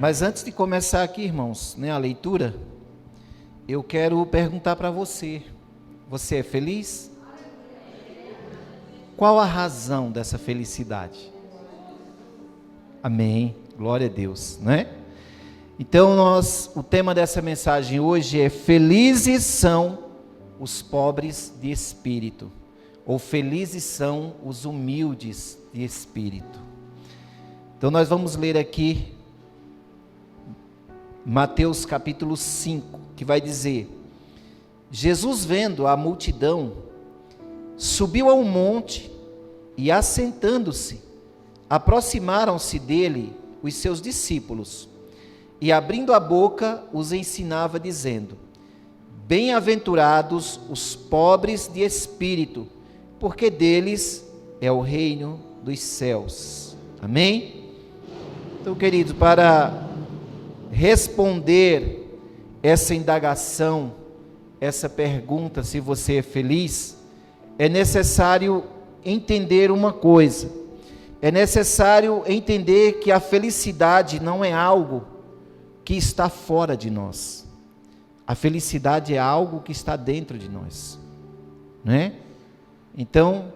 Mas antes de começar aqui, irmãos, né, a leitura, eu quero perguntar para você: você é feliz? Qual a razão dessa felicidade? Amém, glória a Deus, né? Então o tema dessa mensagem hoje é: felizes são os pobres de espírito, ou felizes são os humildes de espírito. Então nós vamos ler aqui Mateus capítulo 5, que vai dizer: Jesus, vendo a multidão, subiu ao monte e, assentando-se, aproximaram-se dele os seus discípulos, e abrindo a boca os ensinava, dizendo: bem-aventurados os pobres de espírito, porque deles é o reino dos céus. Amém? Então, queridos, para responder essa indagação, essa pergunta, se você é feliz, é necessário entender uma coisa. É necessário entender que a felicidade não é algo que está fora de nós. A felicidade é algo que está dentro de nós, né? Então,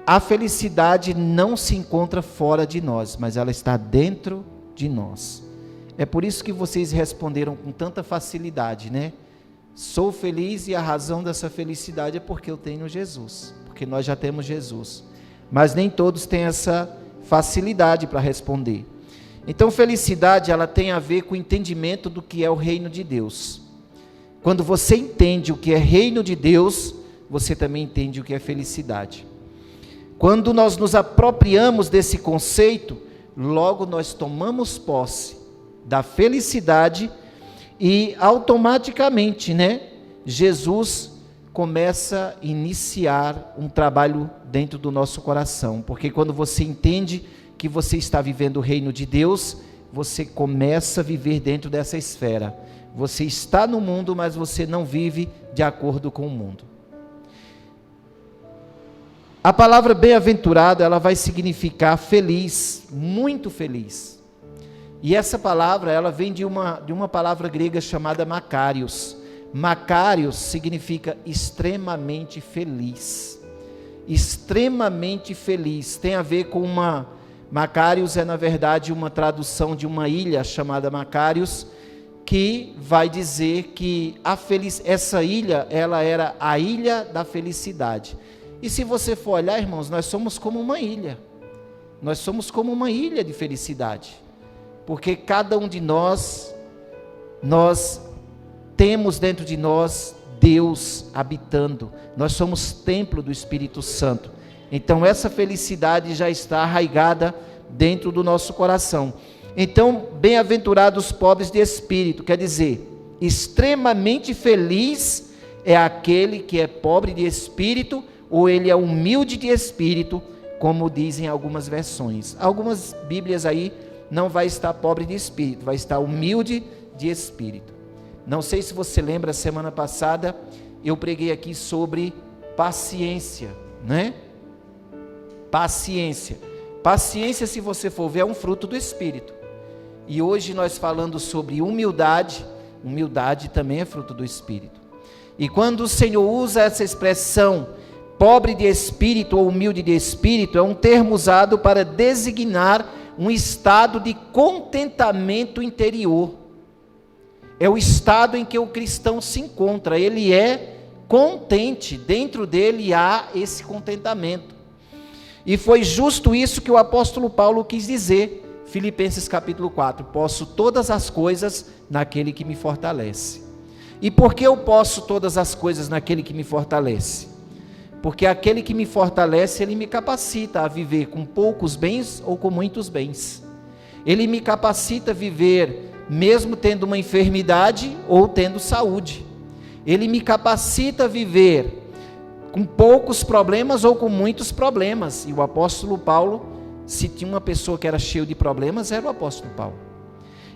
a felicidade não se encontra fora de nós, mas ela está dentro de nós. É por isso que vocês responderam com tanta facilidade, né? Sou feliz, e a razão dessa felicidade é porque eu tenho Jesus, porque nós já temos Jesus. Mas nem todos têm essa facilidade para responder. Então, felicidade, ela tem a ver com o entendimento do que é o reino de Deus. Quando você entende o que é reino de Deus, você também entende o que é felicidade. Quando nós nos apropriamos desse conceito, logo nós tomamos posse da felicidade e automaticamente, né, Jesus começa a iniciar um trabalho dentro do nosso coração, porque quando você entende que você está vivendo o reino de Deus, você começa a viver dentro dessa esfera. Você está no mundo, mas você não vive de acordo com o mundo. A palavra bem-aventurado, ela vai significar feliz, muito feliz. E essa palavra, ela vem de uma palavra grega chamada Makarios. Makarios significa extremamente feliz. Extremamente feliz. Tem a ver com Makarios é, na verdade, uma tradução de uma ilha chamada Makarios, que vai dizer que essa ilha, ela era a ilha da felicidade. E se você for olhar, irmãos, nós somos como uma ilha. Nós somos como uma ilha de felicidade. Porque cada um de nós temos dentro de nós Deus habitando. Nós somos templo do Espírito Santo. Então essa felicidade já está arraigada dentro do nosso coração. Então, bem-aventurados os pobres de espírito, quer dizer, extremamente feliz é aquele que é pobre de espírito, ou ele é humilde de espírito, como dizem algumas versões. Algumas Bíblias aí não vai estar pobre de espírito, vai estar humilde de espírito. Não sei se você lembra, semana passada eu preguei aqui sobre paciência, né? Paciência. Paciência, se você for ver, é um fruto do Espírito. E hoje nós falando sobre humildade, humildade também é fruto do Espírito. E quando o Senhor usa essa expressão, pobre de espírito ou humilde de espírito, é um termo usado para designar um estado de contentamento interior. É o estado em que o cristão se encontra, ele é contente, dentro dele há esse contentamento. E foi justo isso que o apóstolo Paulo quis dizer, Filipenses capítulo 4, posso todas as coisas naquele que me fortalece. E por que eu posso todas as coisas naquele que me fortalece? Porque aquele que me fortalece, ele me capacita a viver com poucos bens ou com muitos bens. Ele me capacita a viver mesmo tendo uma enfermidade ou tendo saúde. Ele me capacita a viver com poucos problemas ou com muitos problemas. E o apóstolo Paulo, se tinha uma pessoa que era cheia de problemas, era o apóstolo Paulo.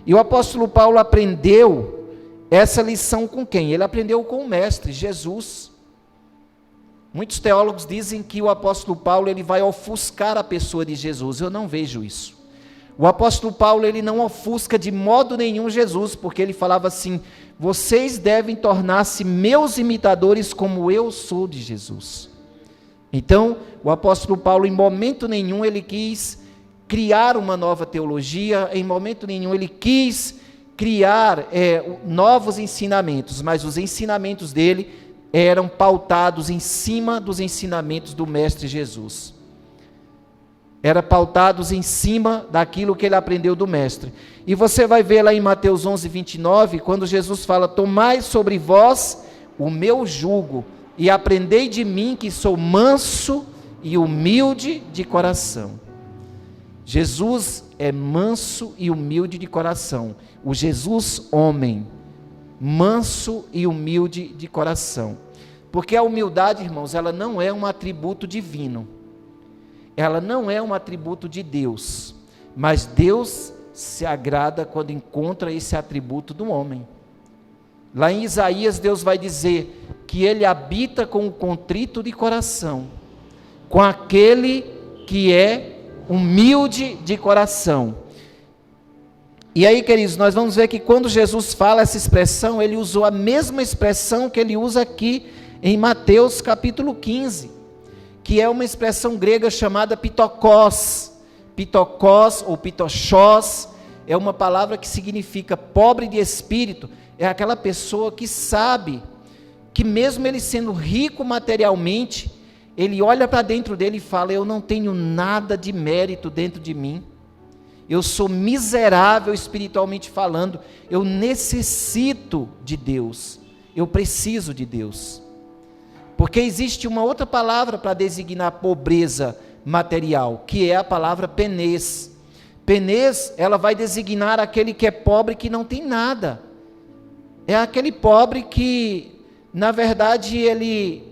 E o apóstolo Paulo aprendeu essa lição com quem? Ele aprendeu com o mestre, Jesus. Muitos teólogos dizem que o apóstolo Paulo ele vai ofuscar a pessoa de Jesus. Eu não vejo isso. O apóstolo Paulo, ele não ofusca de modo nenhum Jesus, porque ele falava assim: vocês devem tornar-se meus imitadores como eu sou de Jesus. Então, o apóstolo Paulo, em momento nenhum, ele quis criar uma nova teologia, em momento nenhum ele quis criar novos ensinamentos, mas os ensinamentos dele eram pautados em cima dos ensinamentos do Mestre Jesus. Eram pautados em cima daquilo que ele aprendeu do Mestre. E você vai ver lá em Mateus 11, 29, quando Jesus fala: tomai sobre vós o meu jugo, e aprendei de mim, que sou manso e humilde de coração. Jesus é manso e humilde de coração. O Jesus homem, manso e humilde de coração. Porque a humildade, irmãos, ela não é um atributo divino. Ela não é um atributo de Deus. Mas Deus se agrada quando encontra esse atributo do homem. Lá em Isaías, Deus vai dizer que Ele habita com o contrito de coração, com aquele que é humilde de coração. E aí, queridos, nós vamos ver que quando Jesus fala essa expressão, Ele usou a mesma expressão que Ele usa aqui em Mateus capítulo 15, que é uma expressão grega chamada pitokos. Pitokos ou pitochós é uma palavra que significa pobre de espírito. É aquela pessoa que sabe que mesmo ele sendo rico materialmente, ele olha para dentro dele e fala: eu não tenho nada de mérito dentro de mim, eu sou miserável espiritualmente falando, eu necessito de Deus, eu preciso de Deus. Porque existe uma outra palavra para designar pobreza material, que é a palavra penês. Penês, ela vai designar aquele que é pobre, que não tem nada. É aquele pobre que, na verdade, ele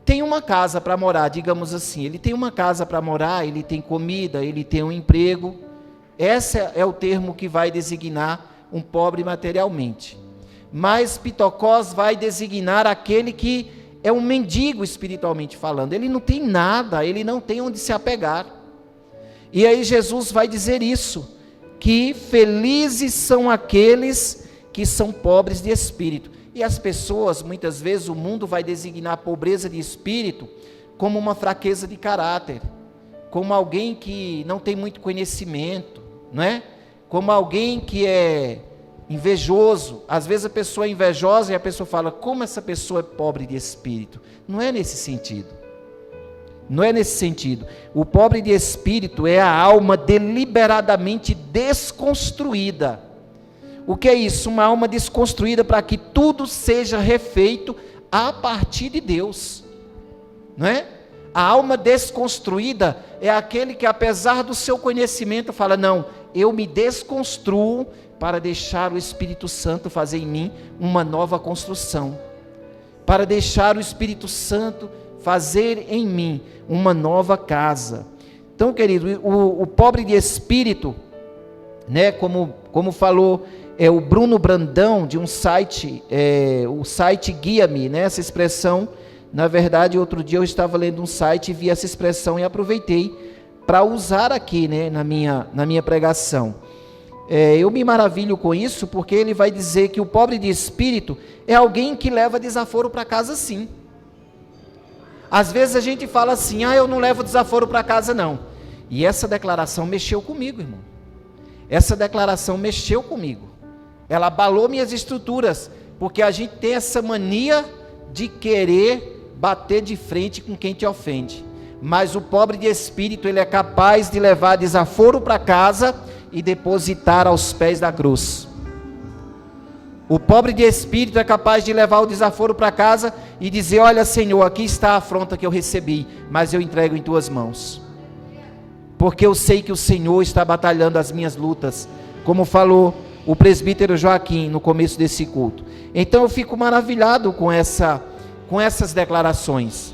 tem uma casa para morar, digamos assim. Ele tem uma casa para morar, ele tem comida, ele tem um emprego. Esse é o termo que vai designar um pobre materialmente. Mas pitokos vai designar aquele que é um mendigo espiritualmente falando. Ele não tem nada, ele não tem onde se apegar. E aí Jesus vai dizer isso, que felizes são aqueles que são pobres de espírito. E as pessoas, muitas vezes, o mundo vai designar a pobreza de espírito como uma fraqueza de caráter, como alguém que não tem muito conhecimento, não é? Como alguém que é invejoso. Às vezes a pessoa é invejosa e a pessoa fala: como essa pessoa é pobre de espírito? Não é nesse sentido. Não é nesse sentido. O pobre de espírito é a alma deliberadamente desconstruída. O que é isso? Uma alma desconstruída para que tudo seja refeito a partir de Deus, não é? A alma desconstruída é aquele que, apesar do seu conhecimento, fala: não, eu me desconstruo para deixar o Espírito Santo fazer em mim uma nova construção, para deixar o Espírito Santo fazer em mim uma nova casa. Então, querido, o pobre de espírito, né, como falou o Bruno Brandão, de um site, o site Guia-me, né, essa expressão, na verdade, outro dia eu estava lendo um site e vi essa expressão e aproveitei para usar aqui, né, na minha pregação. Eu me maravilho com isso, porque ele vai dizer que o pobre de espírito é alguém que leva desaforo para casa, sim. Às vezes a gente fala assim: eu não levo desaforo para casa não. E essa declaração mexeu comigo, irmão. Essa declaração mexeu comigo. Ela abalou minhas estruturas, porque a gente tem essa mania de querer bater de frente com quem te ofende. Mas o pobre de espírito, ele é capaz de levar desaforo para casa e depositar aos pés da cruz. O pobre de espírito é capaz de levar o desaforo para casa e dizer: olha, Senhor, aqui está a afronta que eu recebi, mas eu entrego em tuas mãos, porque eu sei que o Senhor está batalhando as minhas lutas, como falou o presbítero Joaquim no começo desse culto. Então eu fico maravilhado com essas declarações.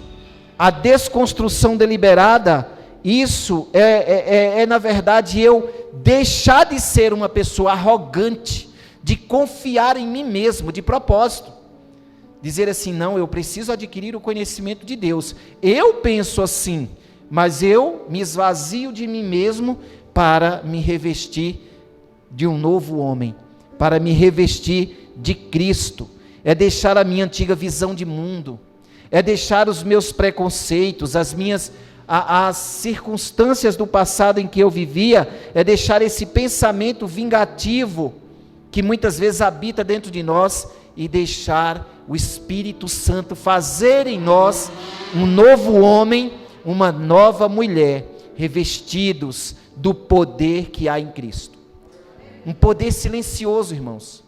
A desconstrução deliberada, isso na verdade, eu deixar de ser uma pessoa arrogante, de confiar em mim mesmo, de propósito. Dizer assim: não, eu preciso adquirir o conhecimento de Deus. Eu penso assim, mas eu me esvazio de mim mesmo para me revestir de um novo homem, para me revestir de Cristo. É deixar a minha antiga visão de mundo, é deixar os meus preconceitos, as circunstâncias do passado em que eu vivia, é deixar esse pensamento vingativo que muitas vezes habita dentro de nós e deixar o Espírito Santo fazer em nós um novo homem, uma nova mulher, revestidos do poder que há em Cristo. Um poder silencioso, irmãos.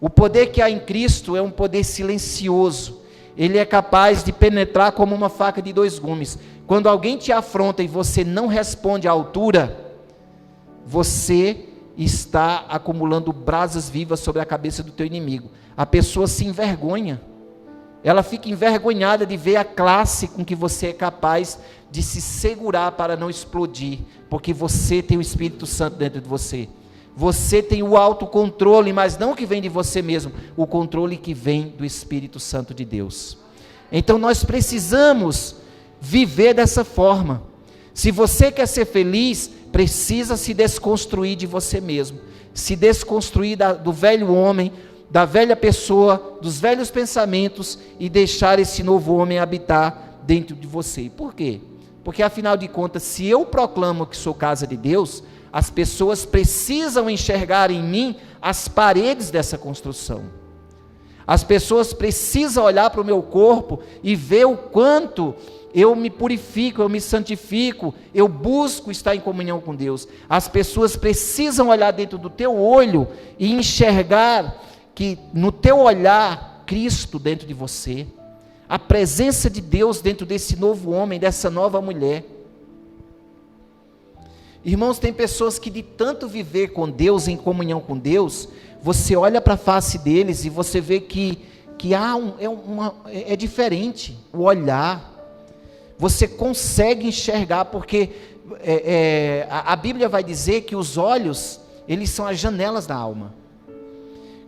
O poder que há em Cristo é um poder silencioso. Ele é capaz de penetrar como uma faca de dois gumes. Quando alguém te afronta e você não responde à altura, você está acumulando brasas vivas sobre a cabeça do teu inimigo. A pessoa se envergonha. Ela fica envergonhada de ver a classe com que você é capaz de se segurar para não explodir, porque você tem o Espírito Santo dentro de você. Você tem o autocontrole, mas não que vem de você mesmo, o controle que vem do Espírito Santo de Deus. Então nós precisamos viver dessa forma. Se você quer ser feliz, precisa se desconstruir de você mesmo, se desconstruir do velho homem, da velha pessoa, dos velhos pensamentos e deixar esse novo homem habitar dentro de você. Por quê? Porque afinal de contas, se eu proclamo que sou casa de Deus, as pessoas precisam enxergar em mim as paredes dessa construção. As pessoas precisam olhar para o meu corpo e ver o quanto eu me purifico, eu me santifico, eu busco estar em comunhão com Deus. As pessoas precisam olhar dentro do teu olho e enxergar que no teu olhar, Cristo dentro de você, a presença de Deus dentro desse novo homem, dessa nova mulher. Irmãos, tem pessoas que de tanto viver com Deus, em comunhão com Deus, você olha para a face deles e você vê que é diferente o olhar. Você consegue enxergar, porque a Bíblia vai dizer que os olhos, eles são as janelas da alma.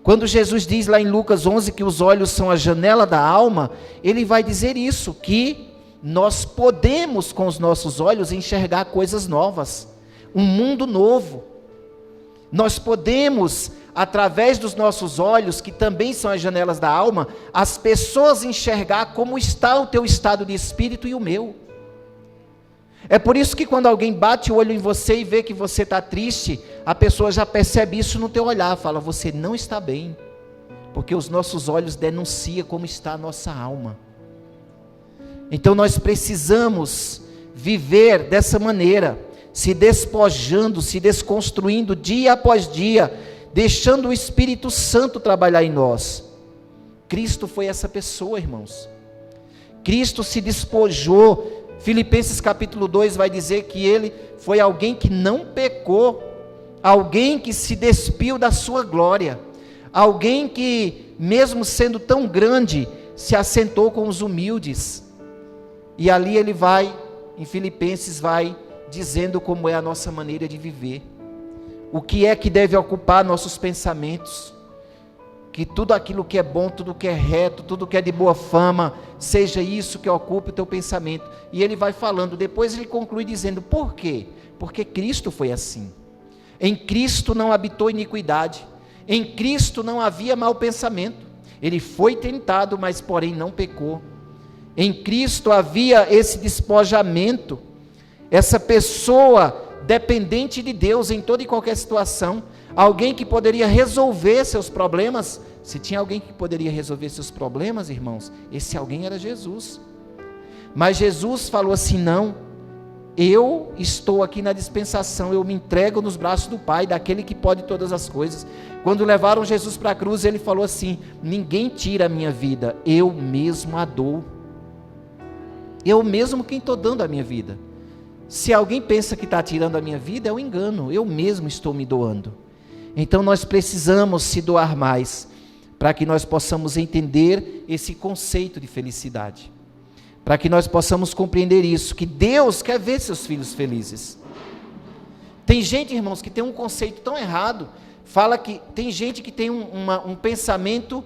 Quando Jesus diz lá em Lucas 11 que os olhos são a janela da alma, ele vai dizer isso, que nós podemos com os nossos olhos enxergar coisas novas, um mundo novo. Nós podemos, através dos nossos olhos, que também são as janelas da alma, as pessoas enxergar como está o teu estado de espírito e o meu. É por isso que quando alguém bate o olho em você e vê que você está triste, a pessoa já percebe isso no teu olhar, fala, você não está bem, porque os nossos olhos denunciam como está a nossa alma. Então nós precisamos viver dessa maneira, se despojando, se desconstruindo dia após dia, deixando o Espírito Santo trabalhar em nós. Cristo foi essa pessoa, irmãos. Cristo se despojou. Filipenses capítulo 2 vai dizer que ele foi alguém que não pecou, alguém que se despiu da sua glória, alguém que, mesmo sendo tão grande, se assentou com os humildes. E ali ele vai, em Filipenses, vai dizendo como é a nossa maneira de viver, o que é que deve ocupar nossos pensamentos, que tudo aquilo que é bom, tudo que é reto, tudo que é de boa fama, seja isso que ocupe o teu pensamento. E ele vai falando, depois ele conclui dizendo, por quê? Porque Cristo foi assim. Em Cristo não habitou iniquidade, em Cristo não havia mau pensamento, ele foi tentado, mas porém não pecou. Em Cristo havia esse despojamento, essa pessoa dependente de Deus em toda e qualquer situação, alguém que poderia resolver seus problemas. Se tinha alguém que poderia resolver seus problemas, irmãos, esse alguém era Jesus. Mas Jesus falou assim, não, eu estou aqui na dispensação, eu me entrego nos braços do Pai, daquele que pode todas as coisas. Quando levaram Jesus para a cruz, ele falou assim, ninguém tira a minha vida, eu mesmo a dou. Eu mesmo quem estou dando a minha vida. Se alguém pensa que está tirando a minha vida, é um engano, eu mesmo estou me doando. Então nós precisamos se doar mais, para que nós possamos entender esse conceito de felicidade, para que nós possamos compreender isso, que Deus quer ver seus filhos felizes. Tem gente, irmãos, que tem um conceito tão errado, fala que tem gente que tem um pensamento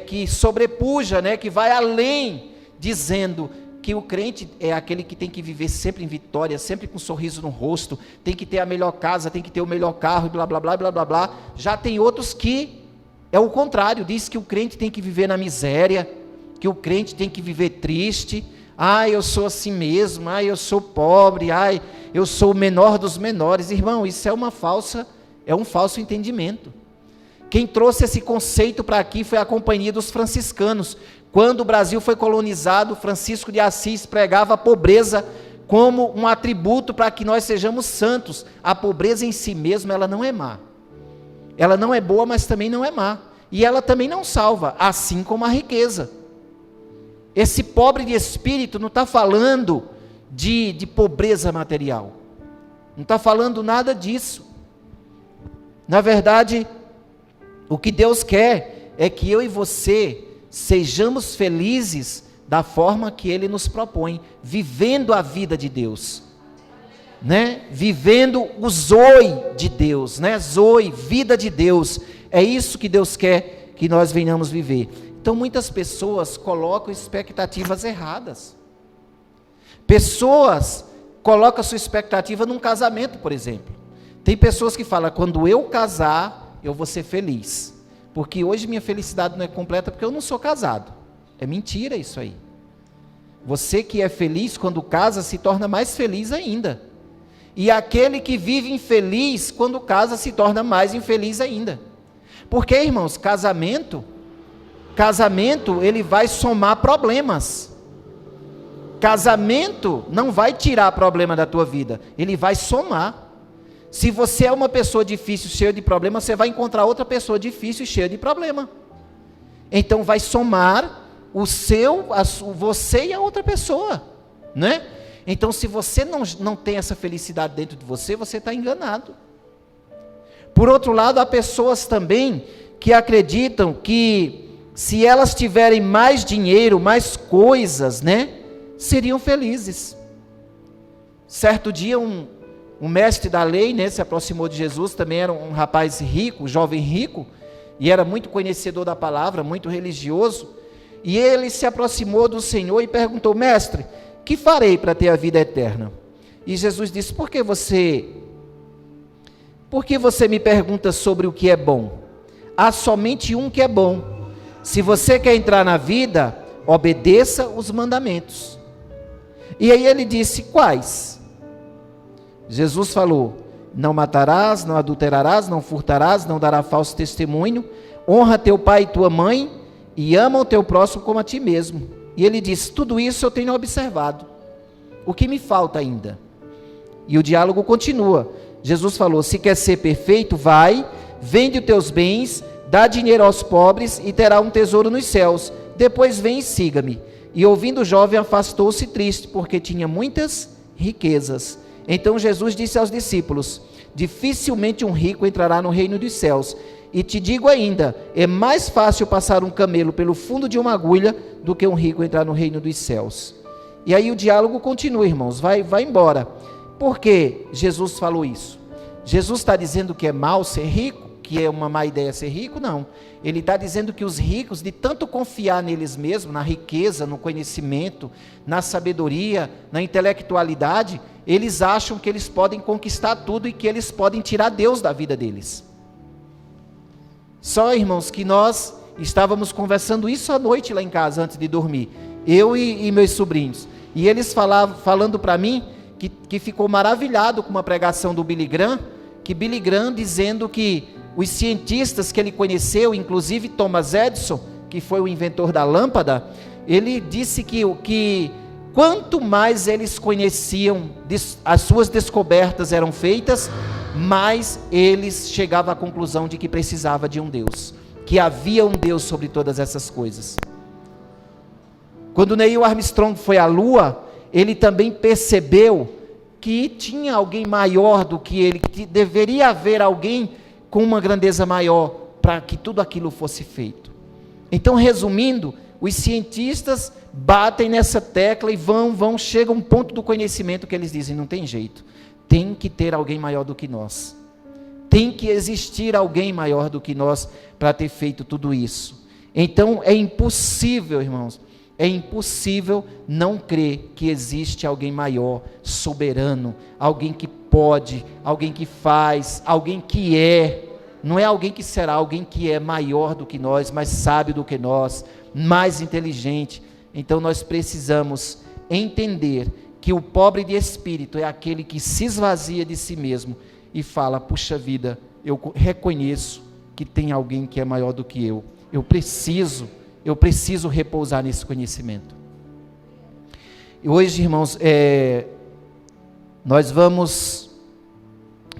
que sobrepuja, que vai além, dizendo que o crente é aquele que tem que viver sempre em vitória, sempre com um sorriso no rosto, tem que ter a melhor casa, tem que ter o melhor carro, e blá, blá, blá, blá, blá, blá. Já tem outros que é o contrário, diz que o crente tem que viver na miséria, que o crente tem que viver triste. Eu sou assim mesmo, eu sou pobre, eu sou o menor dos menores. Irmão, isso é um falso entendimento. Quem trouxe esse conceito para aqui foi a Companhia dos Franciscanos. Quando o Brasil foi colonizado, Francisco de Assis pregava a pobreza como um atributo para que nós sejamos santos. A pobreza em si mesma, ela não é má. Ela não é boa, mas também não é má. E ela também não salva, assim como a riqueza. Esse pobre de espírito não está falando de pobreza material. Não está falando nada disso. Na verdade, o que Deus quer é que eu e você sejamos felizes da forma que Ele nos propõe, vivendo a vida de Deus, né? Vivendo o Zoe de Deus, né? Zoe, vida de Deus, é isso que Deus quer que nós venhamos viver. Então muitas pessoas colocam expectativas erradas, pessoas colocam a sua expectativa num casamento, por exemplo. Tem pessoas que falam, quando eu casar, eu vou ser feliz, porque hoje minha felicidade não é completa porque eu não sou casado. É mentira isso aí. Você que é feliz quando casa se torna mais feliz ainda, e aquele que vive infeliz quando casa se torna mais infeliz ainda. Porque, irmãos, casamento ele vai somar problemas. Casamento não vai tirar problema da tua vida, ele vai somar. Se você é uma pessoa difícil, cheia de problema, você vai encontrar outra pessoa difícil e cheia de problema. Então vai somar você e a outra pessoa, né? Então se você não tem essa felicidade dentro de você, você está enganado. Por outro lado, há pessoas também que acreditam que se elas tiverem mais dinheiro, mais coisas, né, seriam felizes. Certo dia um mestre da lei, né, se aproximou de Jesus, também era um rapaz rico, um jovem rico, e era muito conhecedor da palavra, muito religioso, e ele se aproximou do Senhor e perguntou, mestre, que farei para ter a vida eterna? E Jesus disse, por que você me pergunta sobre o que é bom? Há somente um que é bom. Se você quer entrar na vida, obedeça os mandamentos. E aí ele disse, quais? Jesus falou, não matarás, não adulterarás, não furtarás, não darás falso testemunho, honra teu pai e tua mãe, e ama o teu próximo como a ti mesmo. E ele disse, tudo isso eu tenho observado, o que me falta ainda? E o diálogo continua, Jesus falou, se quer ser perfeito, vai, vende os teus bens, dá dinheiro aos pobres, e terá um tesouro nos céus, depois vem e siga-me. E ouvindo o jovem, afastou-se triste, porque tinha muitas riquezas. Então Jesus disse aos discípulos, dificilmente um rico entrará no reino dos céus, e te digo ainda, é mais fácil passar um camelo pelo fundo de uma agulha, do que um rico entrar no reino dos céus. E aí o diálogo continua, irmãos, vai embora. Por que Jesus falou isso? Jesus está dizendo que é mal ser rico, que é uma má ideia ser rico? Não. Ele está dizendo que os ricos, de tanto confiar neles mesmos, na riqueza, no conhecimento, na sabedoria, na intelectualidade, eles acham que eles podem conquistar tudo e que eles podem tirar Deus da vida deles. Só, irmãos, que nós estávamos conversando isso à noite lá em casa, antes de dormir, eu e meus sobrinhos, e eles falando para mim, que ficou maravilhado com uma pregação do Billy Graham, que Billy Graham dizendo que os cientistas que ele conheceu, inclusive Thomas Edison, que foi o inventor da lâmpada, ele disse que quanto mais eles conheciam, as suas descobertas eram feitas, mais eles chegavam à conclusão de que precisava de um Deus, que havia um Deus sobre todas essas coisas. Quando Neil Armstrong foi à Lua, ele também percebeu que tinha alguém maior do que ele, que deveria haver alguém com uma grandeza maior para que tudo aquilo fosse feito. Então, resumindo, os cientistas batem nessa tecla e chega a um ponto do conhecimento que eles dizem, não tem jeito, tem que ter alguém maior do que nós, tem que existir alguém maior do que nós para ter feito tudo isso. Então é impossível, irmãos, É impossível não crer que existe alguém maior, soberano, alguém que pode, alguém que faz, alguém que é. Não é alguém que será, alguém que é maior do que nós, mais sábio do que nós, mais inteligente. Então nós precisamos entender que o pobre de espírito é aquele que se esvazia de si mesmo e fala: puxa vida, eu reconheço que tem alguém que é maior do que eu. Eu preciso repousar nesse conhecimento. E hoje, irmãos, nós vamos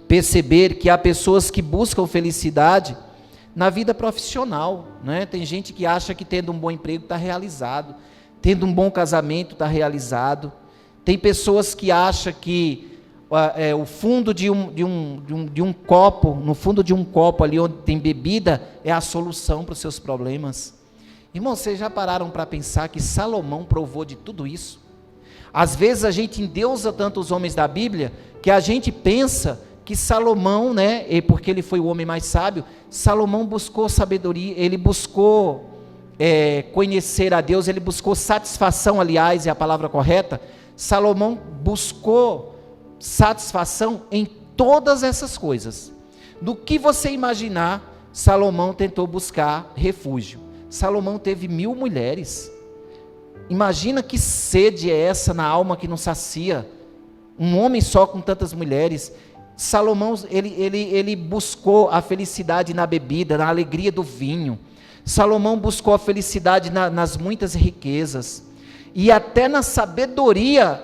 perceber que há pessoas que buscam felicidade na vida profissional, né? Tem gente que acha que tendo um bom emprego está realizado, tendo um bom casamento está realizado. Tem pessoas que acham que o fundo de um copo, no fundo de um copo ali onde tem bebida, é a solução para os seus problemas. Irmãos, vocês já pararam para pensar que Salomão provou de tudo isso? Às vezes a gente endeusa tanto os homens da Bíblia, que a gente pensa que Salomão, né, porque ele foi o homem mais sábio, Salomão buscou sabedoria, ele buscou conhecer a Deus, ele buscou satisfação, aliás, é a palavra correta. Salomão buscou satisfação em todas essas coisas. Do que você imaginar, Salomão tentou buscar refúgio. Salomão teve 1000 mulheres. Imagina que sede é essa na alma que não sacia. Um homem só com tantas mulheres. Salomão, ele buscou a felicidade na bebida, na alegria do vinho. Salomão buscou a felicidade nas muitas riquezas. E até na sabedoria,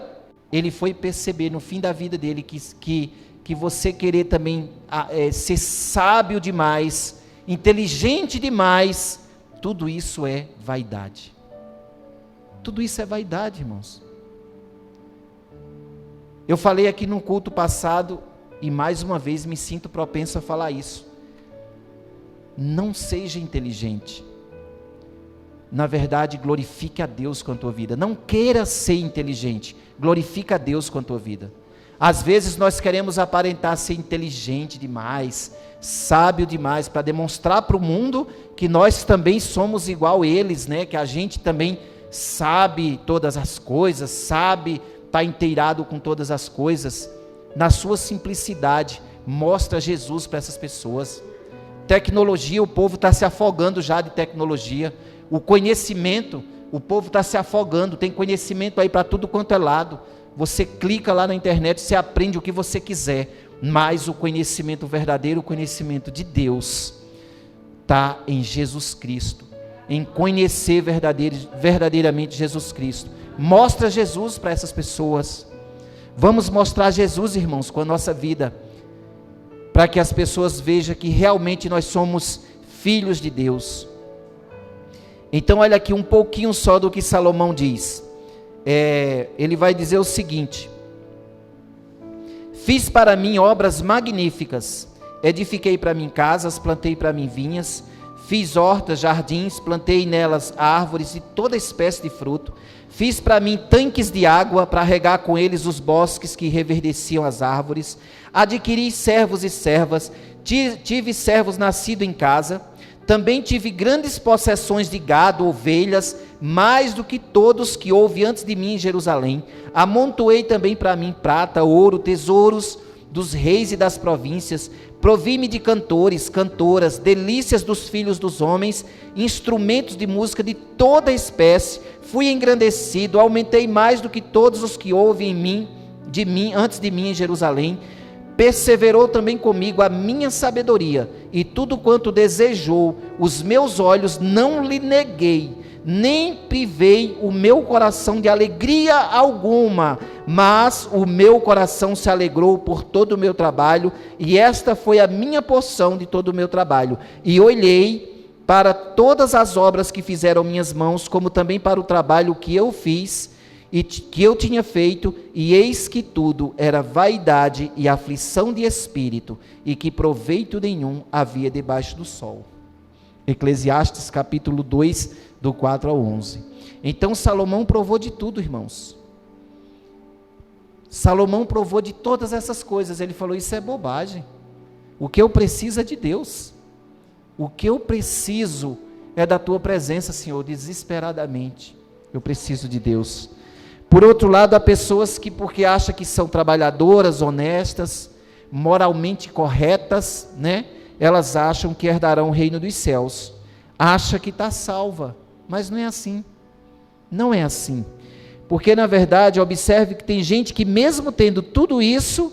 ele foi perceber no fim da vida dele que você querer também ser sábio demais, inteligente demais, tudo isso é vaidade. Tudo isso é vaidade, irmãos. Eu falei aqui no culto passado, e mais uma vez me sinto propenso a falar isso. Não seja inteligente. Na verdade, glorifique a Deus com a tua vida. Não queira ser inteligente, glorifique a Deus com a tua vida. Às vezes nós queremos aparentar ser inteligente demais, sábio demais, para demonstrar para o mundo que nós também somos igual a eles, né? Que a gente também sabe todas as coisas, sabe estar inteirado com todas as coisas. Na sua simplicidade, mostra Jesus para essas pessoas. Tecnologia, o povo está se afogando já de tecnologia. O conhecimento, o povo está se afogando, tem conhecimento aí para tudo quanto é lado. Você clica lá na internet, você aprende o que você quiser, mas o conhecimento verdadeiro, o conhecimento de Deus, está em Jesus Cristo, em conhecer verdadeiramente Jesus Cristo. Mostra Jesus para essas pessoas. Vamos mostrar Jesus, irmãos, com a nossa vida, para que as pessoas vejam que realmente nós somos filhos de Deus. Então olha aqui um pouquinho só do que Salomão diz. Ele vai dizer o seguinte: fiz para mim obras magníficas, edifiquei para mim casas, plantei para mim vinhas, fiz hortas, jardins, plantei nelas árvores de toda espécie de fruto, fiz para mim tanques de água para regar com eles os bosques que reverdeciam as árvores, adquiri servos e servas, tive servos nascidos em casa. Também tive grandes possessões de gado, ovelhas, mais do que todos que houve antes de mim em Jerusalém. Amontoei também para mim prata, ouro, tesouros dos reis e das províncias. Provi-me de cantores, cantoras, delícias dos filhos dos homens, instrumentos de música de toda espécie. Fui engrandecido, aumentei mais do que todos os que houve antes de mim em Jerusalém. Perseverou também comigo a minha sabedoria, e tudo quanto desejou, os meus olhos não lhe neguei, nem privei o meu coração de alegria alguma, mas o meu coração se alegrou por todo o meu trabalho, e esta foi a minha porção de todo o meu trabalho. E olhei para todas as obras que fizeram minhas mãos, como também para o trabalho que eu fiz, e que eu tinha feito, e eis que tudo era vaidade e aflição de espírito, e que proveito nenhum havia debaixo do sol. Eclesiastes capítulo 2, do 4 ao 11. Então Salomão provou de tudo, irmãos. Salomão provou de todas essas coisas. Ele falou: isso é bobagem. O que eu preciso é de Deus. O que eu preciso é da tua presença, Senhor, desesperadamente. Eu preciso de Deus. Por outro lado, há pessoas que, porque acham que são trabalhadoras, honestas, moralmente corretas, né? Elas acham que herdarão o reino dos céus. Acha que está salva, mas não é assim. Não é assim. Porque, na verdade, observe que tem gente que, mesmo tendo tudo isso,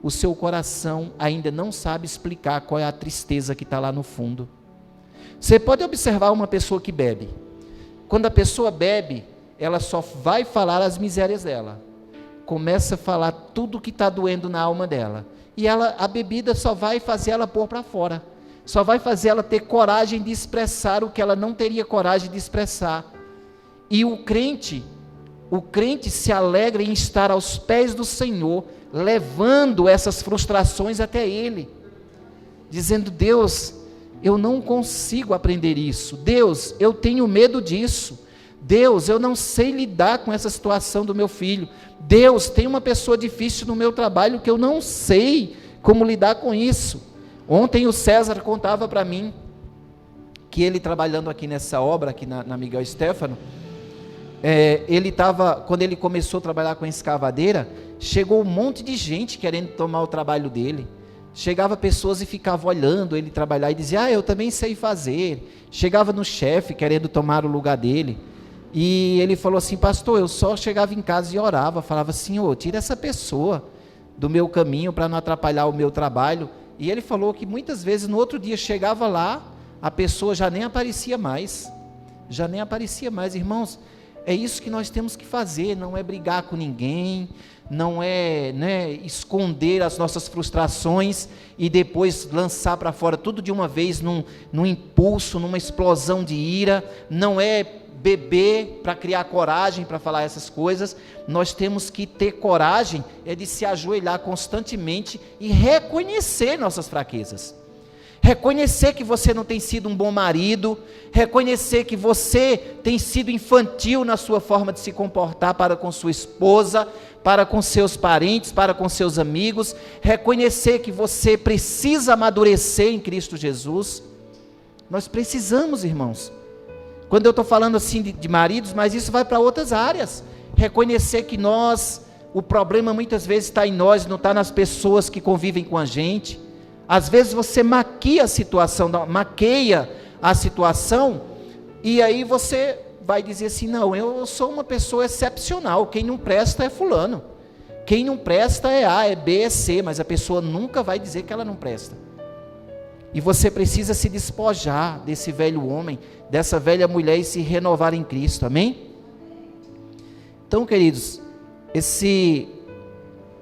o seu coração ainda não sabe explicar qual é a tristeza que está lá no fundo. Você pode observar uma pessoa que bebe. Quando a pessoa bebe, ela só vai falar as misérias dela. Começa a falar tudo que está doendo na alma dela. E a bebida só vai fazer ela pôr para fora. Só vai fazer ela ter coragem de expressar o que ela não teria coragem de expressar. E o crente se alegra em estar aos pés do Senhor, levando essas frustrações até Ele, dizendo: Deus, eu não consigo aprender isso. Deus, eu tenho medo disso. Deus, eu não sei lidar com essa situação do meu filho. Deus, tem uma pessoa difícil no meu trabalho que eu não sei como lidar com isso. Ontem o César contava para mim que ele, trabalhando aqui nessa obra, aqui na Miguel Stéfano, quando ele começou a trabalhar com a escavadeira, chegou um monte de gente querendo tomar o trabalho dele. Chegava pessoas e ficava olhando ele trabalhar e dizia: eu também sei fazer. Chegava no chefe querendo tomar o lugar dele. E ele falou assim: pastor, eu só chegava em casa e orava, falava: Senhor, tira essa pessoa do meu caminho para não atrapalhar o meu trabalho. E ele falou que muitas vezes no outro dia chegava lá, a pessoa já nem aparecia mais. Já nem aparecia mais. Irmãos, é isso que nós temos que fazer, não é brigar com ninguém, não é, esconder as nossas frustrações e depois lançar para fora tudo de uma vez num impulso, numa explosão de ira, não é beber para criar coragem para falar essas coisas. Nós temos que ter coragem de se ajoelhar constantemente e reconhecer nossas fraquezas. Reconhecer que você não tem sido um bom marido, reconhecer que você tem sido infantil na sua forma de se comportar para com sua esposa, para com seus parentes, para com seus amigos, reconhecer que você precisa amadurecer em Cristo Jesus. Nós precisamos, irmãos. Quando eu estou falando assim de maridos, mas isso vai para outras áreas. Reconhecer que o problema muitas vezes está em nós, não está nas pessoas que convivem com a gente. Às vezes você maqueia a situação, e aí você vai dizer assim: não, eu sou uma pessoa excepcional, quem não presta é fulano, quem não presta é A, é B, é C, mas a pessoa nunca vai dizer que ela não presta. E você precisa se despojar desse velho homem, dessa velha mulher, e se renovar em Cristo, amém? Então, queridos,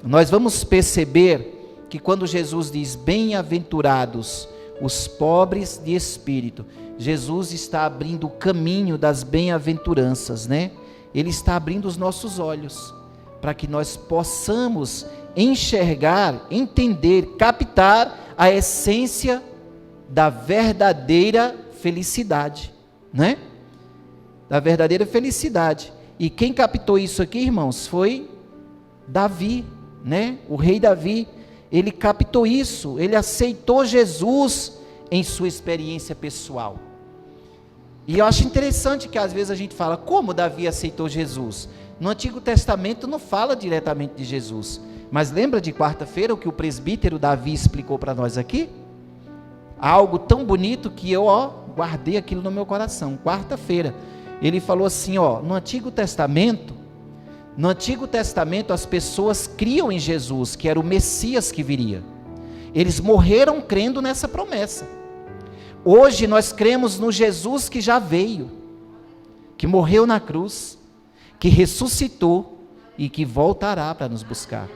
nós vamos perceber que quando Jesus diz: bem-aventurados os pobres de espírito, Jesus está abrindo o caminho das bem-aventuranças, né? Ele está abrindo os nossos olhos, para que nós possamos enxergar, entender, captar a essência da verdadeira felicidade, né? Da verdadeira felicidade. E quem captou isso aqui, irmãos, foi Davi, né? O rei Davi. Ele captou isso, ele aceitou Jesus em sua experiência pessoal. E eu acho interessante que às vezes a gente fala: como Davi aceitou Jesus? No Antigo Testamento não fala diretamente de Jesus, mas lembra de quarta-feira o que o presbítero Davi explicou para nós aqui? Algo tão bonito que eu guardei aquilo no meu coração. Quarta-feira ele falou assim: no Antigo Testamento as pessoas criam em Jesus, que era o Messias que viria. Eles morreram crendo nessa promessa. Hoje nós cremos no Jesus que já veio, que morreu na cruz, que ressuscitou e que voltará para nos buscar.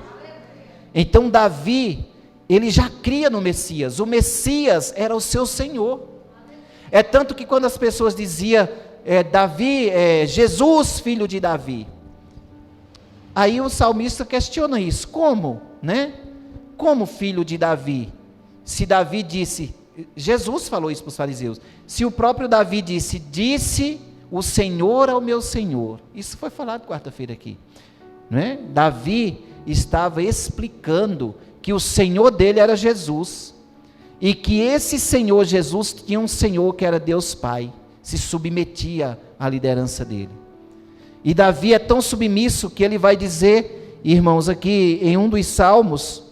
Então Davi, ele já cria no Messias. O Messias era o seu Senhor. É tanto que quando as pessoas diziam Jesus, filho de Davi, aí o salmista questiona isso: como, né? Como filho de Davi? Se Davi disse, Jesus falou isso para os fariseus, se o próprio Davi disse o Senhor ao meu Senhor. Isso foi falado quarta-feira aqui, né? Davi estava explicando que o Senhor dele era Jesus, e que esse Senhor Jesus tinha um Senhor que era Deus Pai, se submetia à liderança dele. E Davi é tão submisso que ele vai dizer, irmãos, aqui em um dos salmos,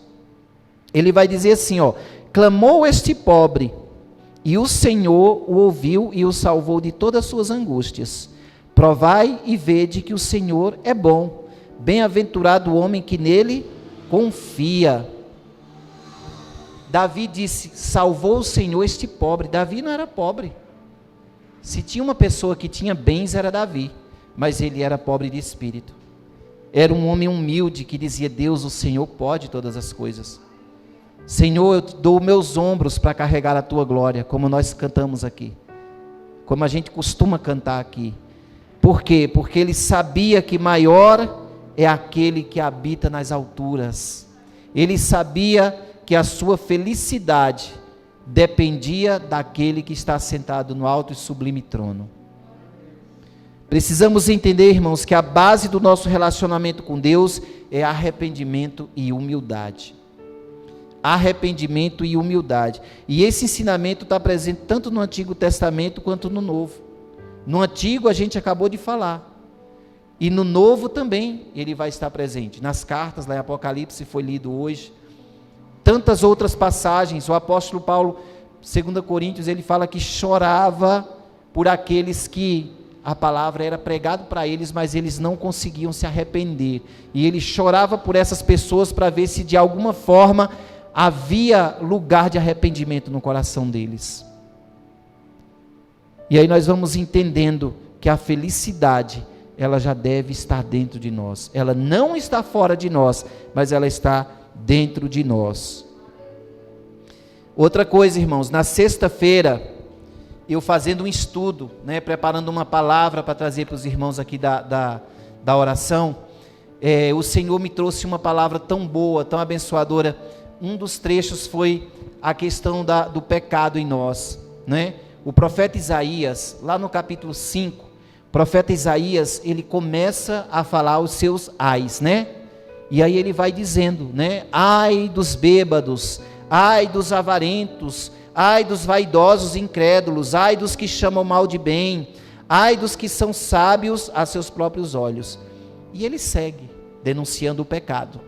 ele vai dizer assim, ó: clamou este pobre, e o Senhor o ouviu e o salvou de todas as suas angústias. Provai e vede que o Senhor é bom, bem-aventurado o homem que nele confia. Davi disse, salvou o Senhor este pobre. Davi não era pobre. Se tinha uma pessoa que tinha bens, era Davi, mas ele era pobre de espírito. Era um homem humilde que dizia, Deus, o Senhor pode todas as coisas. Senhor, eu te dou meus ombros para carregar a tua glória, como nós cantamos aqui, como a gente costuma cantar aqui. Por quê? Porque ele sabia que maior é aquele que habita nas alturas. Ele sabia que a sua felicidade dependia daquele que está sentado no alto e sublime trono. Precisamos entender, irmãos, que a base do nosso relacionamento com Deus é arrependimento e humildade. Arrependimento e humildade. E esse ensinamento está presente tanto no Antigo Testamento quanto no Novo. No Antigo a gente acabou de falar. E no Novo também ele vai estar presente. Nas cartas, lá em Apocalipse, foi lido hoje. Tantas outras passagens. O apóstolo Paulo, 2 Coríntios, ele fala que chorava por aqueles que a palavra era pregada para eles, mas eles não conseguiam se arrepender. E ele chorava por essas pessoas para ver se de alguma forma havia lugar de arrependimento no coração deles. E aí nós vamos entendendo que a felicidade, ela já deve estar dentro de nós. Ela não está fora de nós, mas ela está dentro de nós. Outra coisa, irmãos, na sexta-feira, eu fazendo um estudo, preparando uma palavra para trazer para os irmãos aqui da oração, o Senhor me trouxe uma palavra tão boa, tão abençoadora. Um dos trechos foi a questão do pecado em nós, O profeta Isaías, lá no capítulo 5, o profeta Isaías, ele começa a falar os seus ais, E aí ele vai dizendo, ai dos bêbados, ai dos avarentos, ai dos vaidosos e incrédulos, ai dos que chamam mal de bem, ai dos que são sábios a seus próprios olhos. E ele segue denunciando o pecado.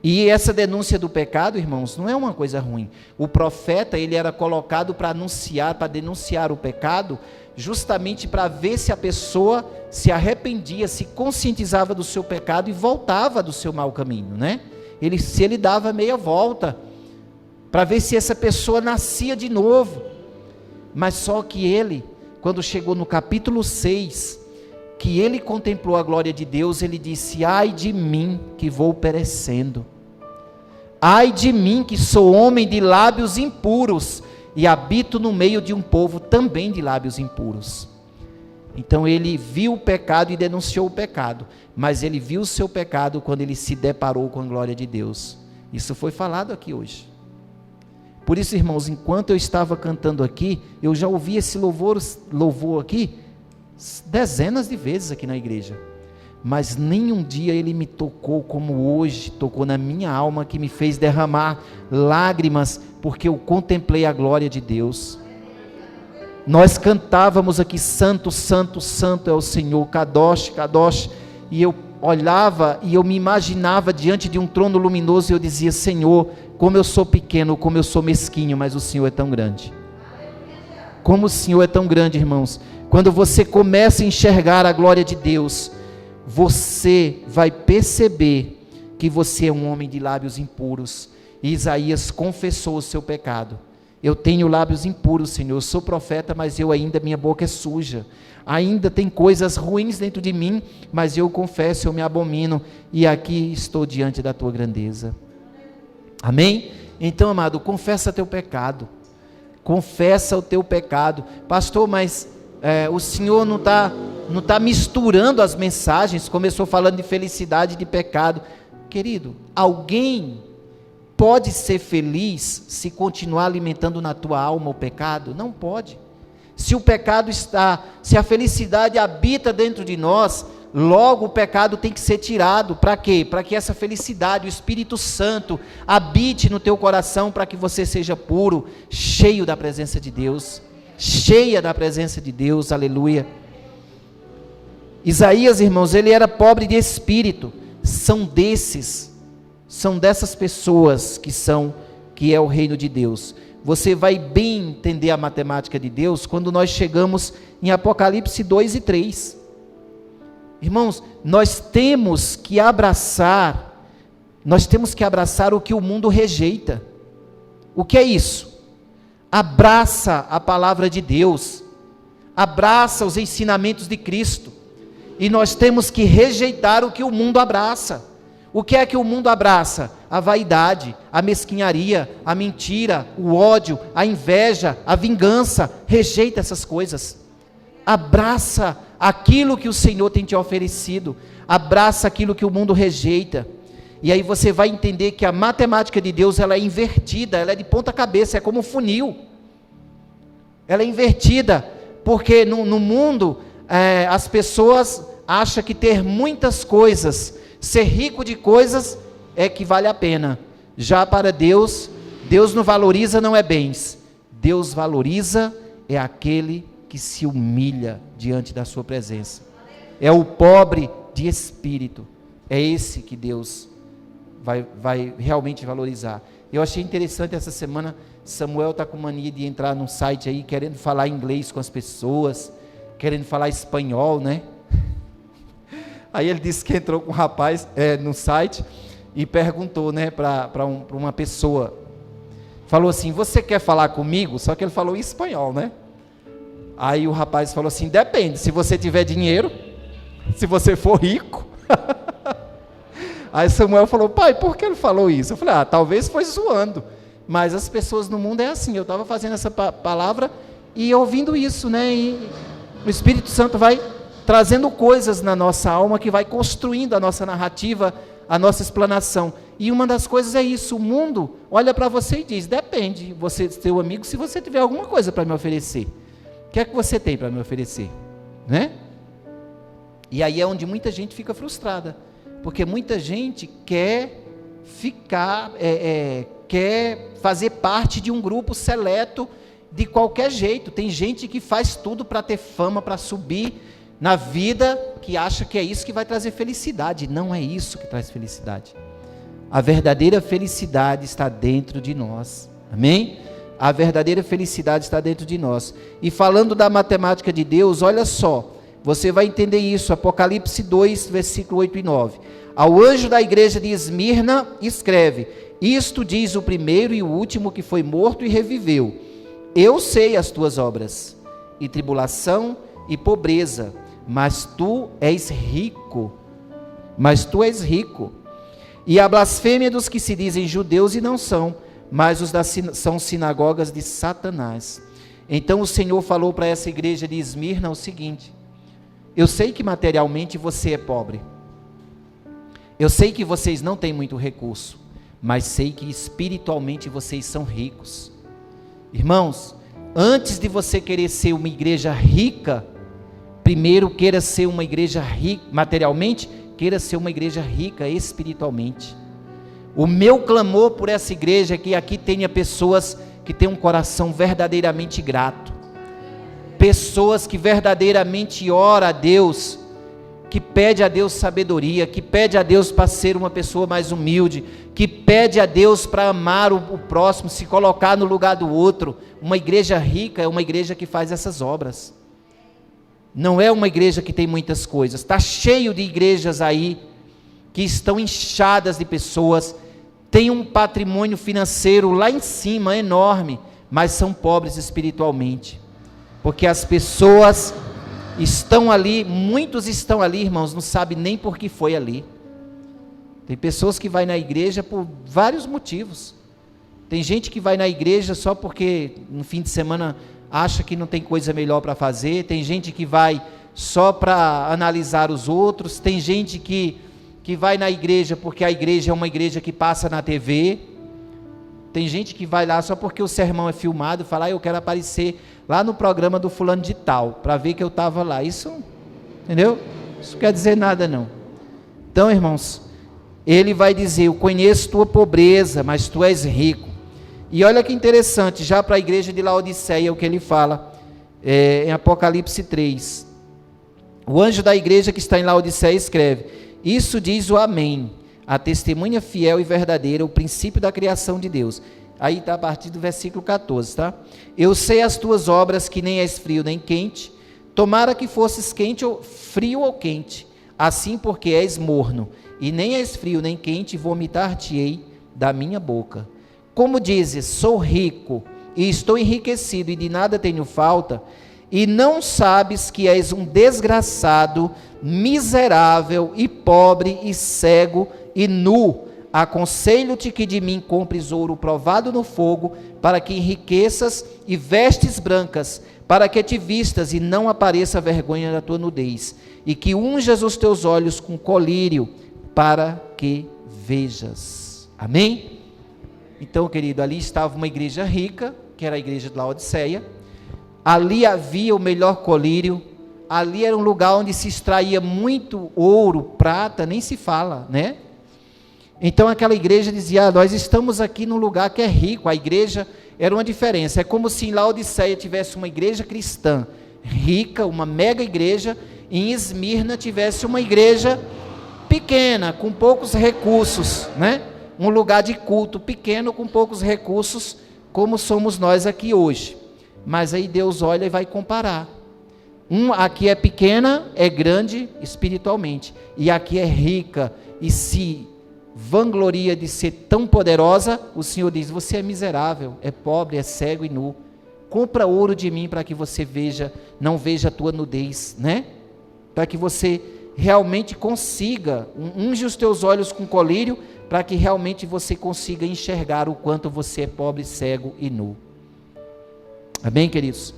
E essa denúncia do pecado, irmãos, não é uma coisa ruim. O profeta, ele era colocado para anunciar, para denunciar o pecado, justamente para ver se a pessoa se arrependia, se conscientizava do seu pecado e voltava do seu mau caminho, Se ele dava meia volta, para ver se essa pessoa nascia de novo. Mas só que ele, quando chegou no capítulo 6, que ele contemplou a glória de Deus, ele disse, ai de mim que vou perecendo, ai de mim que sou homem de lábios impuros, e habito no meio de um povo também de lábios impuros. Então ele viu o pecado e denunciou o pecado, mas ele viu o seu pecado quando ele se deparou com a glória de Deus. Isso foi falado aqui hoje. Por isso, irmãos, enquanto eu estava cantando aqui, eu já ouvi esse louvor aqui, dezenas de vezes aqui na igreja, mas nenhum dia ele me tocou como hoje, tocou na minha alma, que me fez derramar lágrimas, porque eu contemplei a glória de Deus. Nós cantávamos aqui, santo, santo, santo é o Senhor, Kadosh, Kadosh, e eu olhava e eu me imaginava diante de um trono luminoso, e eu dizia, Senhor, como eu sou pequeno, como eu sou mesquinho, mas o Senhor é tão grande. Como o Senhor é tão grande, irmãos. Quando você começa a enxergar a glória de Deus, você vai perceber que você é um homem de lábios impuros. E Isaías confessou o seu pecado. Eu tenho lábios impuros, Senhor, eu sou profeta, mas minha boca é suja. Ainda tem coisas ruins dentro de mim, mas eu confesso, eu me abomino, e aqui estou diante da tua grandeza. Amém? Então, amado, confessa teu pecado. Confessa o teu pecado. Pastor, mas o Senhor não está misturando as mensagens, começou falando de felicidade e de pecado. Querido, alguém pode ser feliz se continuar alimentando na tua alma o pecado? Não pode. Se o pecado se a felicidade habita dentro de nós, logo o pecado tem que ser tirado. Para quê? Para que essa felicidade, o Espírito Santo, habite no teu coração, para que você seja puro, cheio da presença de Deus, cheia da presença de Deus, aleluia. Isaías, irmãos, ele era pobre de espírito. São dessas pessoas que é o reino de Deus. Você vai bem entender a matemática de Deus quando nós chegamos em Apocalipse 2 e 3. Irmãos, nós temos que abraçar o que o mundo rejeita. O que é isso? Abraça a palavra de Deus, abraça os ensinamentos de Cristo, e nós temos que rejeitar o que o mundo abraça. O que é que o mundo abraça? A vaidade, a mesquinharia, a mentira, o ódio, a inveja, a vingança. Rejeita essas coisas. Abraça aquilo que o Senhor tem te oferecido. Abraça aquilo que o mundo rejeita. E aí você vai entender que a matemática de Deus, ela é invertida, ela é de ponta cabeça, é como um funil. Ela é invertida, porque no mundo, as pessoas acham que ter muitas coisas, ser rico de coisas, é que vale a pena. Já para Deus, Deus não valoriza, não é bens. Deus valoriza, é aquele que se humilha diante da sua presença. É o pobre de espírito. É esse que Deus vai realmente valorizar. Eu achei interessante essa semana, Samuel está com mania de entrar num site aí, querendo falar inglês com as pessoas, querendo falar espanhol, né? Aí ele disse que entrou com um rapaz no site e perguntou, né, para uma pessoa, falou assim: você quer falar comigo? Só que ele falou em espanhol, né? Aí o rapaz falou assim: depende, se você tiver dinheiro, se você for rico. Aí Samuel falou: pai, por que ele falou isso? Eu falei: talvez foi zoando, mas as pessoas no mundo é assim. Eu estava fazendo essa palavra e ouvindo isso, né? E o Espírito Santo vai trazendo coisas na nossa alma, que vai construindo a nossa narrativa, a nossa explanação. E uma das coisas é isso: o mundo olha para você e diz: depende, você, seu amigo, se você tiver alguma coisa para me oferecer. O que é que você tem para me oferecer? Né? E aí é onde muita gente fica frustrada, porque muita gente quer ficar, quer fazer parte de um grupo seleto de qualquer jeito. Tem gente que faz tudo para ter fama, para subir na vida, que acha que é isso que vai trazer felicidade. Não é isso que traz felicidade. A verdadeira felicidade está dentro de nós. Amém? A verdadeira felicidade está dentro de nós. E falando da matemática de Deus, olha só, você vai entender isso. Apocalipse 2, versículo 8 e 9. Ao anjo da igreja de Esmirna escreve: isto diz o primeiro e o último que foi morto e reviveu. Eu sei as tuas obras, e tribulação e pobreza, mas tu és rico. E a blasfêmia dos que se dizem judeus e não são, mas são sinagogas de Satanás. Então o Senhor falou para essa igreja de Esmirna o seguinte: eu sei que materialmente você é pobre, eu sei que vocês não têm muito recurso, mas sei que espiritualmente vocês são ricos. Irmãos, antes de você querer ser uma igreja rica, primeiro queira ser uma igreja rica materialmente, queira ser uma igreja rica espiritualmente. O meu clamor por essa igreja é que aqui tenha pessoas que tenham um coração verdadeiramente grato, pessoas que verdadeiramente oram a Deus, que pede a Deus sabedoria, que pede a Deus para ser uma pessoa mais humilde, que pede a Deus para amar o próximo, se colocar no lugar do outro. Uma igreja rica é uma igreja que faz essas obras. Não é uma igreja que tem muitas coisas. Está cheio de igrejas aí que estão inchadas de pessoas, tem um patrimônio financeiro lá em cima enorme, mas são pobres espiritualmente, porque as pessoas estão ali, muitos estão ali, irmãos, não sabem nem por que foi ali. Tem pessoas que vai na igreja por vários motivos. Tem gente que vai na igreja só porque no fim de semana acha que não tem coisa melhor para fazer. Tem gente que vai só para analisar os outros. Tem gente que vai na igreja porque a igreja é uma igreja que passa na TV. Tem gente que vai lá só porque o sermão é filmado, fala: eu quero aparecer lá no programa do fulano de tal, para ver que eu estava lá. Isso, entendeu? Isso não quer dizer nada não. Então, irmãos, ele vai dizer: eu conheço tua pobreza, mas tu és rico. E olha que interessante, já para a igreja de Laodiceia, o que ele fala, em Apocalipse 3, O anjo da igreja que está em Laodiceia escreve: isso diz o Amém, a testemunha fiel e verdadeira, o princípio da criação de Deus. Aí está a partir do versículo 14, tá? Eu sei as tuas obras, que nem és frio nem quente. Tomara que fosses quente ou frio ou quente. Assim, porque és morno, e nem és frio nem quente, vomitar-te-ei da minha boca. Como dizes, sou rico e estou enriquecido e de nada tenho falta, e não sabes que és um desgraçado, miserável e pobre e cego e nu. Aconselho-te que de mim compres ouro provado no fogo, para que enriqueças, e vestes brancas, para que te vistas e não apareça a vergonha da tua nudez, e que unjas os teus olhos com colírio, para que vejas. Amém? Então, querido, ali estava uma igreja rica, que era a igreja de Laodiceia. Ali havia o melhor colírio, ali era um lugar onde se extraía muito ouro, prata, nem se fala, né? Então aquela igreja dizia: nós estamos aqui num lugar que é rico. A igreja era uma diferença. É como se em Laodiceia tivesse uma igreja cristã rica, uma mega igreja, e em Esmirna tivesse uma igreja pequena, com poucos recursos, né? Um lugar de culto pequeno, com poucos recursos, como somos nós aqui hoje. Mas aí Deus olha e vai comparar. Aqui é pequena, é grande espiritualmente, e aqui é rica e se vangloria de ser tão poderosa. O Senhor diz: você é miserável, é pobre, é cego e nu. Compra ouro de mim para que você veja, não veja a tua nudez, né? Para que você realmente consiga, unge os teus olhos com colírio, para que realmente você consiga enxergar o quanto você é pobre, cego e nu. Amém, queridos?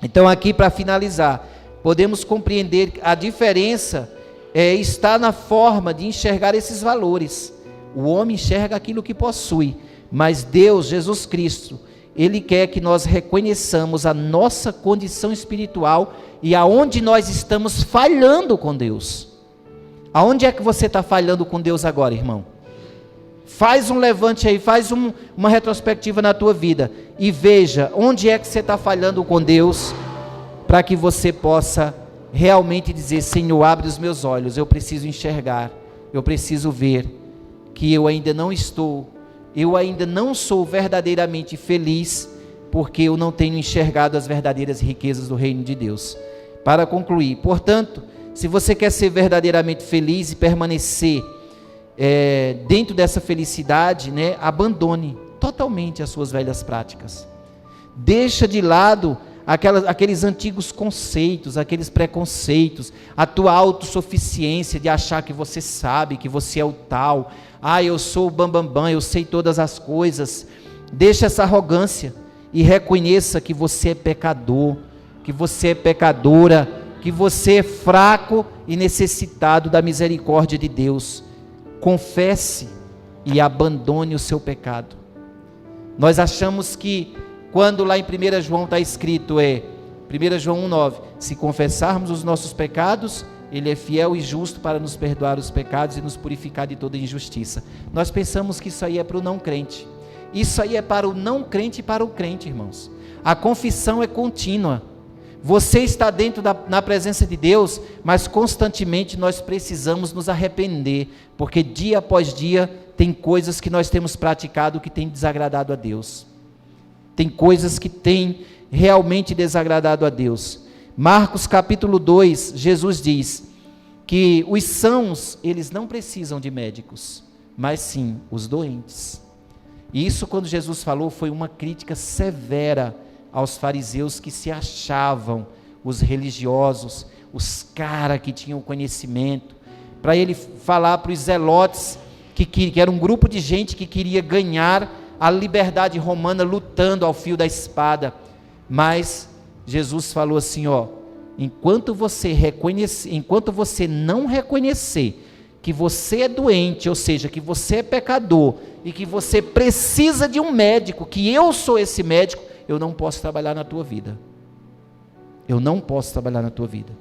Então aqui, para finalizar, podemos compreender a diferença está na forma de enxergar esses valores. O homem enxerga aquilo que possui, mas Deus, Jesus Cristo, Ele quer que nós reconheçamos a nossa condição espiritual e aonde nós estamos falhando com Deus. Aonde é que você está falhando com Deus agora, irmão? Faz um levante aí, faz uma retrospectiva na tua vida e veja onde é que você está falhando com Deus, para que você possa realmente dizer: Senhor, abre os meus olhos, eu preciso enxergar, eu preciso ver que eu ainda não sou verdadeiramente feliz, porque eu não tenho enxergado as verdadeiras riquezas do reino de Deus. Para concluir, portanto, se você quer ser verdadeiramente feliz e permanecer dentro dessa felicidade, né, abandone totalmente as suas velhas práticas. Deixa de lado aqueles antigos conceitos, aqueles preconceitos, a tua autossuficiência de achar que você sabe, que você é o tal. Eu sou o bambambam, eu sei todas as coisas. Deixa essa arrogância e reconheça que você é pecador, que você é pecadora, que você é fraco e necessitado da misericórdia de Deus. Confesse e abandone o seu pecado. Nós achamos que quando lá em 1 João está escrito, 1 João 1,9, se confessarmos os nossos pecados, Ele é fiel e justo para nos perdoar os pecados e nos purificar de toda injustiça. Nós pensamos que isso aí é para o não crente. Isso aí é para o não crente e para o crente, irmãos. A confissão é contínua. Você está na presença de Deus, mas constantemente nós precisamos nos arrepender, porque dia após dia tem coisas que nós temos praticado que tem desagradado a Deus. Tem coisas que têm realmente desagradado a Deus. Marcos capítulo 2, Jesus diz que os sãos, eles não precisam de médicos, mas sim os doentes. E isso, quando Jesus falou, foi uma crítica severa aos fariseus que se achavam os religiosos, os caras que tinham conhecimento, para ele falar para os zelotes, que era um grupo de gente que queria ganhar a liberdade romana lutando ao fio da espada. Mas Jesus falou assim, enquanto você não reconhecer que você é doente, ou seja, que você é pecador, e que você precisa de um médico, que eu sou esse médico, eu não posso trabalhar na tua vida. Eu não posso trabalhar na tua vida.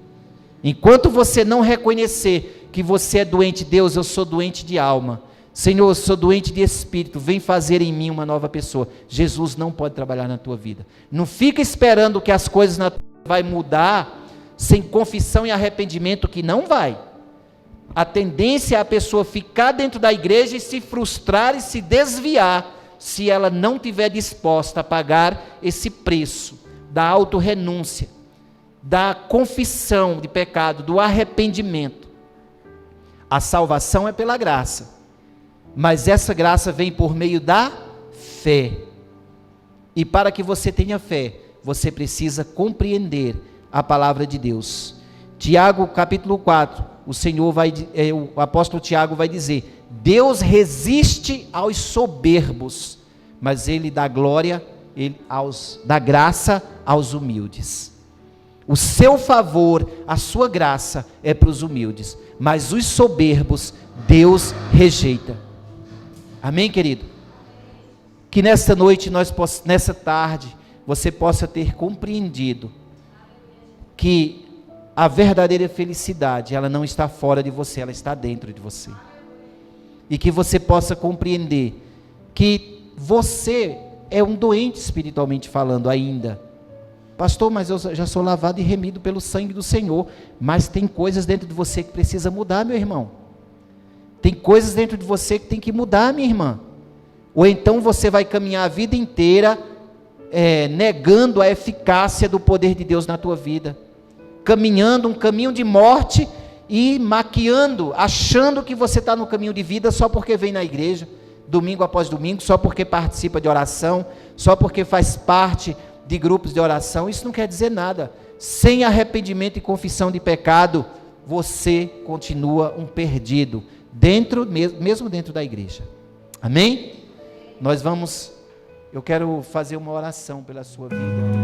Enquanto você não reconhecer que você é doente, Deus, eu sou doente de alma, Senhor, eu sou doente de espírito, vem fazer em mim uma nova pessoa. Jesus não pode trabalhar na tua vida. Não fica esperando que as coisas na tua vida vai mudar sem confissão e arrependimento, que não vai. A tendência é a pessoa ficar dentro da igreja e se frustrar e se desviar, se ela não estiver disposta a pagar esse preço da autorrenúncia, da confissão de pecado, do arrependimento. A salvação é pela graça, mas essa graça vem por meio da fé. E para que você tenha fé, você precisa compreender a palavra de Deus. Tiago capítulo 4, o apóstolo Tiago vai dizer: Deus resiste aos soberbos, mas Ele dá glória, dá graça aos humildes. O seu favor, a sua graça é para os humildes, mas os soberbos Deus rejeita. Amém, querido? Que nesta noite, nessa tarde, você possa ter compreendido que a verdadeira felicidade, ela não está fora de você, ela está dentro de você. E que você possa compreender que você é um doente espiritualmente falando ainda. Pastor, mas eu já sou lavado e remido pelo sangue do Senhor. Mas tem coisas dentro de você que precisa mudar, meu irmão. Tem coisas dentro de você que tem que mudar, minha irmã. Ou então você vai caminhar a vida inteira negando a eficácia do poder de Deus na tua vida. Caminhando um caminho de morte e maquiando, achando que você está no caminho de vida só porque vem na igreja, domingo após domingo, só porque participa de oração, só porque faz parte de grupos de oração. Isso não quer dizer nada. Sem arrependimento e confissão de pecado, você continua um perdido, mesmo dentro da igreja. Amém? Eu quero fazer uma oração pela sua vida.